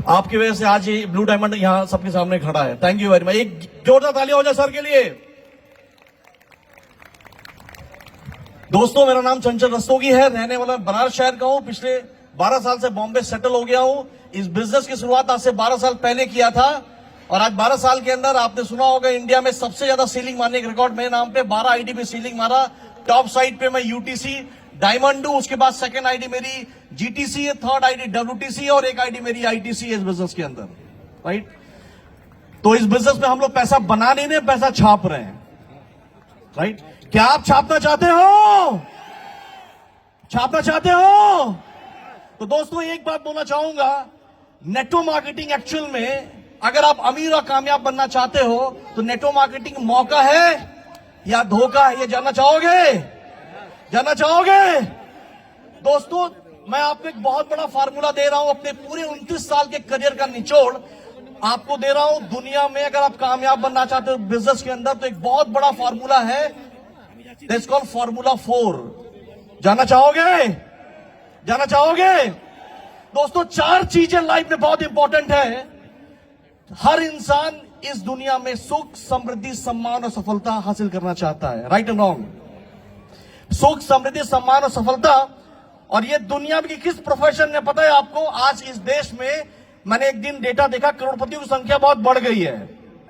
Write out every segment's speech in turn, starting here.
आपकी वजह से आज ये ब्लू डायमंड यहां सबके सामने खड़ा है। Thank you very much. एक जोरदार तालियां हो जाए सर के लिए। दोस्तों, मेरा नाम चंचल रस्तोगी है, रहने वाला बनारस शहर का हूं। पिछले 12 साल से बॉम्बे सेटल हो गया हूं। इस बिजनेस की शुरुआत आज से 12 साल पहले किया था और आज 12 साल के अंदर आपने सुना होगा इंडिया में सबसे ज्यादा सीलिंग मारने का रिकॉर्ड मेरे नाम पे 12 आईडी पे सीलिंग मारा। टॉप साइड पे मैं यूटीसी डायमंड हूं, उसके बाद सेकंड आईडी मेरी जीटीसी है, थर्ड आईडी डब्ल्यूटीसी और एक आईडी मेरी आईटीसी है इस बिजनेस के अंदर, राइट। तो इस बिजनेस में हम लोग पैसा बना नहीं रहे, पैसा छाप रहे हैं, राइट। क्या आप छापना चाहते हो? छापना चाहते हो? तो दोस्तों, एक बात बोलना चाहूंगा, नेटो मार्केटिंग एक्चुअल में अगर आप अमीर और कामयाब बनना चाहते हो तो नेटो मार्केटिंग मौका है या धोखा है, ये जानना चाहोगे? जानना चाहोगे? दोस्तों, मैं आपको एक बहुत बड़ा फार्मूला दे रहा हूं, अपने पूरे 29 साल के करियर का निचोड़ आपको दे रहा हूं। दुनिया में अगर आप कामयाब बनना चाहते हो बिजनेस के अंदर तो एक बहुत बड़ा फार्मूला है, दैट्स कॉल्ड फार्मूला 4। जानना चाहोगे? जानना चाहोगे? दोस्तों, 4 चीजें लाइफ में बहुत इंपॉर्टेंट है। हर इंसान इस दुनिया में सुख, समृद्धि, सम्मान और सफलता हासिल करना चाहता है, राइट एंड रॉन्ग? सुख, समृद्धि, सम्मान और सफलता। और ये दुनिया में किस प्रोफेशन ने, पता है आपको? आज इस देश में मैंने एक दिन डेटा देखा, करोड़पतियों की संख्या बहुत बढ़ गई है।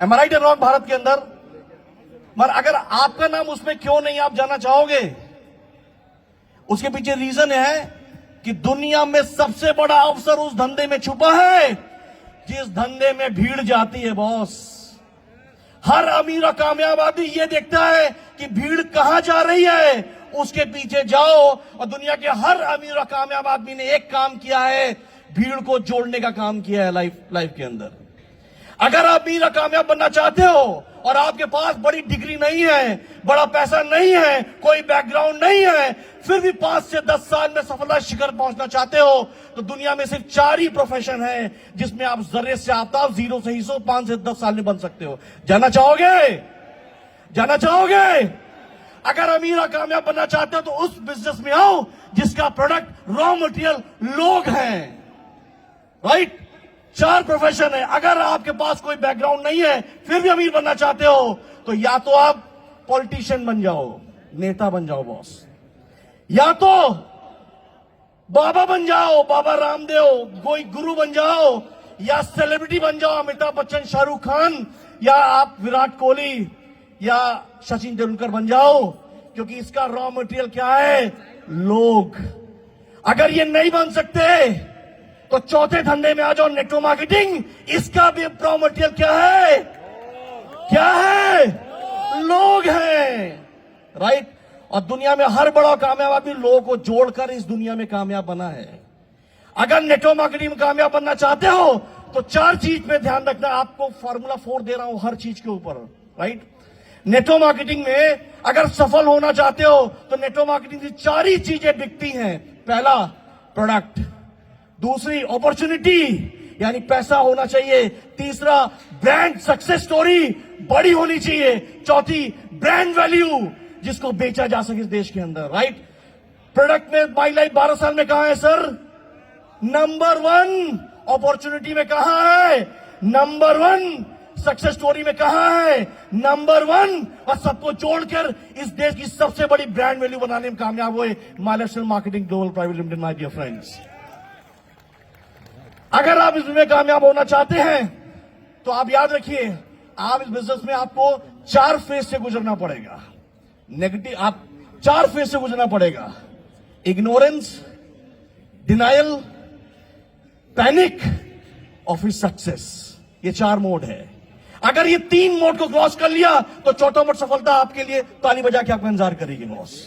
Am I right and wrong? Bharat के अंदर। मगर अगर आपका नाम उसमें क्यों नहीं, आप जानना चाहोगे? उसके पीछे रीजन है कि दुनिया में सबसे बड़ा अवसर उस धंधे में छुपा है जिस धंधे में भीड़ जाती है बॉस। हर अमीर और कामयाब आदमी ये देखता है कि भीड़ कहां जा रही है, उसके पीछे जाओ। और दुनिया के हर अमीर और कामयाब आदमी ने एक काम किया है, भीड़ को जोड़ने का काम किया है लाइफ के अंदर। अगर आप अमीर और कामयाब बनना चाहते हो और आपके पास बड़ी डिग्री नहीं है, बड़ा पैसा नहीं है, कोई बैकग्राउंड नहीं है, फिर भी 5 से 10 साल में सफलता शिखर पहुंचना चाहते हो तो दुनिया में सिर्फ 4 ही प्रोफेशन है जिसमें आप जर्रे से आफ्ताब, जीरो से हीरो 5 से 10 साल में बन सकते हो। जानना चाहोगे? जानना चाहोगे? अगर अमीर और कामयाब बनना चाहते हो तो उस बिजनेस में आओ जिसका प्रोडक्ट रॉ मटेरियल लोग हैं, राइट। 4 प्रोफेशन है। अगर आपके पास कोई बैकग्राउंड नहीं है फिर भी अमीर बनना चाहते हो तो या तो आप पॉलिटिशियन बन जाओ, नेता बन जाओ बॉस, या तो बाबा बन जाओ, बाबा रामदेव, कोई गुरु बन जाओ, या सेलिब्रिटी बन जाओ, अमिताभ बच्चन, शाहरुख खान, या आप विराट कोहली या सचिन तेंदुलकर बन जाओ। क्योंकि इसका रॉ मटेरियल क्या है? लोग। अगर ये नहीं बन सकते तो चौथे धंधे में आ जाओ, नेटवर्क मार्केटिंग। इसका भी रॉ मटेरियल क्या है? क्या है? लोग हैं, राइट। और दुनिया में हर बड़ा कामयाब आदमी लोगों को जोड़कर इस दुनिया में कामयाब बना है। अगर नेटवर्क मार्केटिंग में कामयाब बनना चाहते हो तो 4 चीज पे ध्यान रखना। आपको फार्मूला 4 दे रहा हूं हर चीज के ऊपर, राइट। नेटवर्क मार्केटिंग में अगर सफल होना चाहते हो तो नेटवर्क मार्केटिंग की 4 ही चीजें बिकती हैं। पहला, प्रोडक्ट। दूसरी, अपॉर्चुनिटी, यानी पैसा होना चाहिए। तीसरा, ब्रांड सक्सेस स्टोरी बड़ी होनी चाहिए। चौथी, ब्रांड वैल्यू, जिसको बेचा जा सके इस देश के अंदर, राइट। प्रोडक्ट में माई लाइफ 12 साल में कहां है सर? नंबर 1। अपॉर्चुनिटी में कहां है? नंबर 1। सक्सेस स्टोरी में कहां है? नंबर 1। और सबको जोड़कर इस देश की सबसे बड़ी ब्रांड वैल्यू बनाने में कामयाब हुए milestone marketing global private limited. My dear friends, अगर आप इसमें कामयाब होना चाहते हैं तो आप याद रखिए, आप इस बिजनेस में आपको 4 फेज से गुजरना पड़ेगा। नेगेटिव, आप 4 फेज से गुजरना पड़ेगा। इग्नोरेंस, डिनायल, पैनिक और फिर सक्सेस। ये 4 मोड है। अगर ये 3 मोड को क्रॉस कर लिया तो चौथा मोड सफलता आपके लिए ताली बजा के आपका इंतजार करेगी बॉस।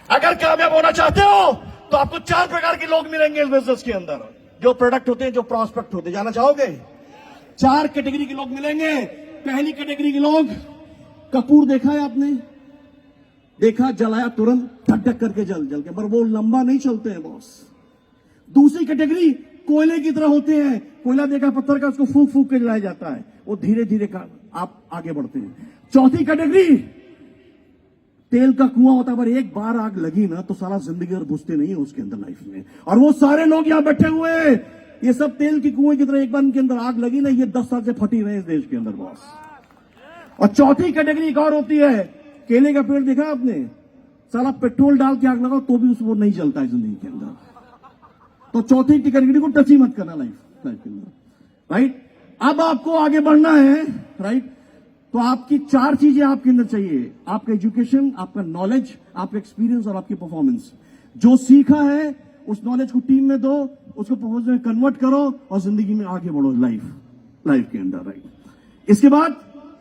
अगर कामयाब होना चाहते हो तो आपको 4 प्रकार के लोग मिलेंगे इस बिजनेस के अंदर, जो प्रोडक्ट होते हैं, जो प्रॉस्पेक्ट होते हैं। जानना चाहोगे? 4 कैटेगरी के लोग मिलेंगे। पहली कैटेगरी के लोग, कपूर देखा है आपने? देखा, जलाया तुरंत धक धक करके जल के, पर वो लंबा नहीं चलते हैं बॉस। दूसरी कैटेगरी कोयले की तरह होते हैं। कोयला देखा पत्थर का, उसको फूक फूक के जलाया जाता है, वो धीरे धीरे आप आगे बढ़ते हैं। चौथी कैटेगरी, तेल का कुआं होता है, पर एक बार आग लगी ना तो सारा जिंदगी और बुझते नहीं है उसके अंदर लाइफ में। और वो सारे लोग यहां बैठे हुए ये सब तेल की कुएं की तरह एक बार इनके अंदर आग लगी ना, ये 10 साल से फटी रहे इस देश के अंदर बॉस। और चौथी कैटेगरी एक और होती है, केले का पेड़ देखा आपने, साला पेट्रोल डाल के आग लगाओ तो भी उसको नहीं जलता है जिंदगी के अंदर। तो चौथी कैटेगरी को टच ही मत करना लाइफ के अंदर, राइट। अब आपको आगे बढ़ना है, राइट, तो आपकी 4 चीजें आपके अंदर चाहिए, आपका एजुकेशन, आपका नॉलेज, आपका एक्सपीरियंस और आपकी परफॉर्मेंस। जो सीखा है उस नॉलेज को टीम में दो, उसको परफॉर्मेंस में कन्वर्ट करो और जिंदगी में आगे बढ़ो लाइफ के अंदर, राइट। इसके बाद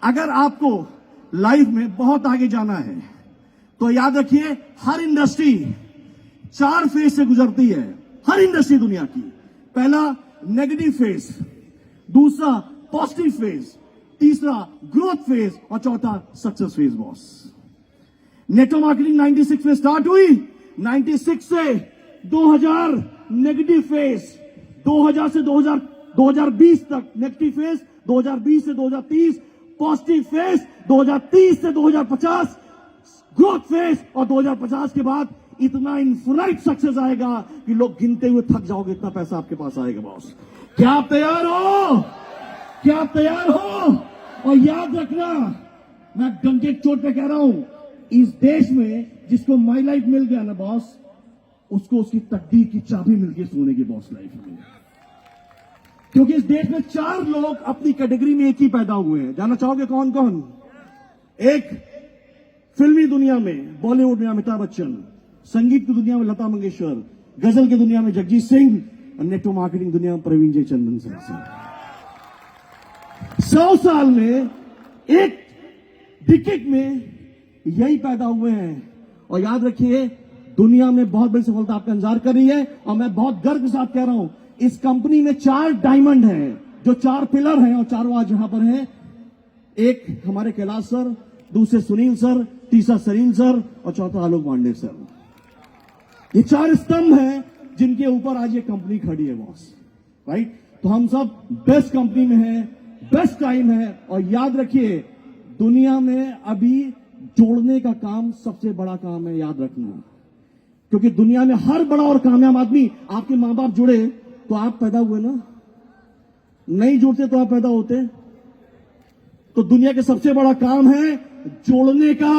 अगर आपको लाइफ में बहुत आगे जाना है तो याद रखिए, हर इंडस्ट्री 4 फेज से गुजरती है, हर इंडस्ट्री दुनिया की। पहला नेगेटिव फेज, दूसरा पॉजिटिव फेज, तीसरा ग्रोथ फेज और चौथा success phase boss. Network marketing 96 में स्टार्ट हुई, 96 से 2000 नेगेटिव फेज, 2000 से 2020 तक नेगेटिव फेज, 2020 से 2030 पॉजिटिव फेज, 2030 से 2050 ग्रोथ फेज और 2050 के बाद इतना इनफिनाइट सक्सेस आएगा कि लोग गिनते हुए थक जाओगे, इतना पैसा आपके पास आएगा बॉस। क्या आप तैयार हो? क्या आप तैयार हो? और याद रखना, मैं डंके चोट पे कह रहा हूं, इस देश में जिसको माई लाइफ मिल गया ना बॉस, उसको उसकी तकदीर की चाबी मिल गई सोने की बॉस लाइफ में। क्योंकि इस देश में 4 लोग अपनी कैटेगरी में एक ही पैदा हुए हैं। जानना चाहोगे कौन कौन? एक फिल्मी दुनिया में, बॉलीवुड में अमिताभ बच्चन, संगीत की दुनिया में लता मंगेशकर, गजल की दुनिया में जगजीत सिंह और नेटवर्क मार्केटिंग दुनिया में प्रवीण जयचंद्रन सर। 100 साल में, एक डिकेड में यही पैदा हुए हैं। और याद रखिए, दुनिया में बहुत बड़ी सफलता आपका इंतजार कर रही है। और मैं बहुत गर्व के साथ कह रहा हूं, इस कंपनी में 4 डायमंड हैं, जो 4 पिलर हैं और चारों आज यहां पर हैं। एक हमारे कैलाश सर, दूसरे सुनील सर, तीसरा सरीन सर और चौथा आलोक पांडे सर। ये 4 स्तंभ हैं जिनके ऊपर आज ये कंपनी खड़ी है बॉस, राइट। तो हम सब बेस्ट कंपनी में हैं, बेस्ट टाइम है। और याद रखिए, दुनिया में अभी जोड़ने का काम सबसे बड़ा काम है, याद रखना। क्योंकि दुनिया में हर बड़ा और कामयाब आदमी, आपके मां बाप जुड़े तो आप पैदा हुए ना, नहीं जुड़ते तो आप पैदा होते। तो दुनिया के सबसे बड़ा काम है जोड़ने का,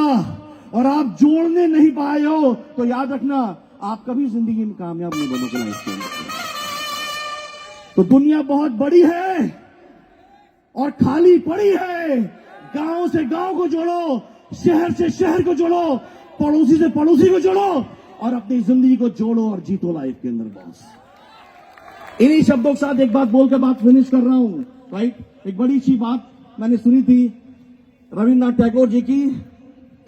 और आप जोड़ने नहीं पाए हो तो याद रखना, आप कभी जिंदगी में कामयाब नहीं बनोगे लाइफ के अंदर। तो दुनिया बहुत बड़ी है और खाली पड़ी है। गांव से गांव को जोड़ो, शहर से शहर को जोड़ो, पड़ोसी से पड़ोसी को जोड़ो और अपनी जिंदगी को जोड़ो और जीतो लाइफ के अंदर बॉस। इन्हीं शब्दों के साथ एक बात बोलकर बात फिनिश कर रहा हूं, राइट। एक बड़ी सी बात मैंने सुनी थी रविन्द्रनाथ टैगोर जी की,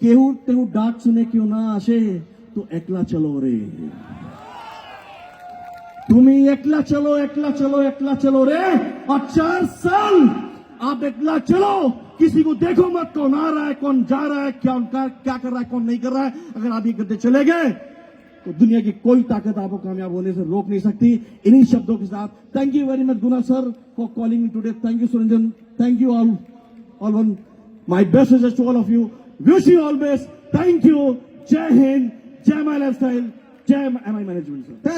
केहू तेहू डाक सुने क्यों ना आशे, तो एकला चलो रे, तुम्हें एकला चलो, एकला चलो, एकला चलो रे। और 4 साल आप एकला चलो, किसी को देखो मत, कौन आ रहा है, कौन जा रहा है, क्या कर रहा है, कौन नहीं कर रहा है। अगर आप ये करते चले गए तो दुनिया की कोई ताकत आपको कामयाब होने से रोक नहीं सकती। इन्हीं शब्दों के साथ thank you very much Guna sir for calling me today. Thank you Suranjan, thank you all one, my best wishes to all of you, wish you all best, thank you, जय हिंद, जय माय लाइफस्टाइल, जय एमआई मैनेजमेंट सर।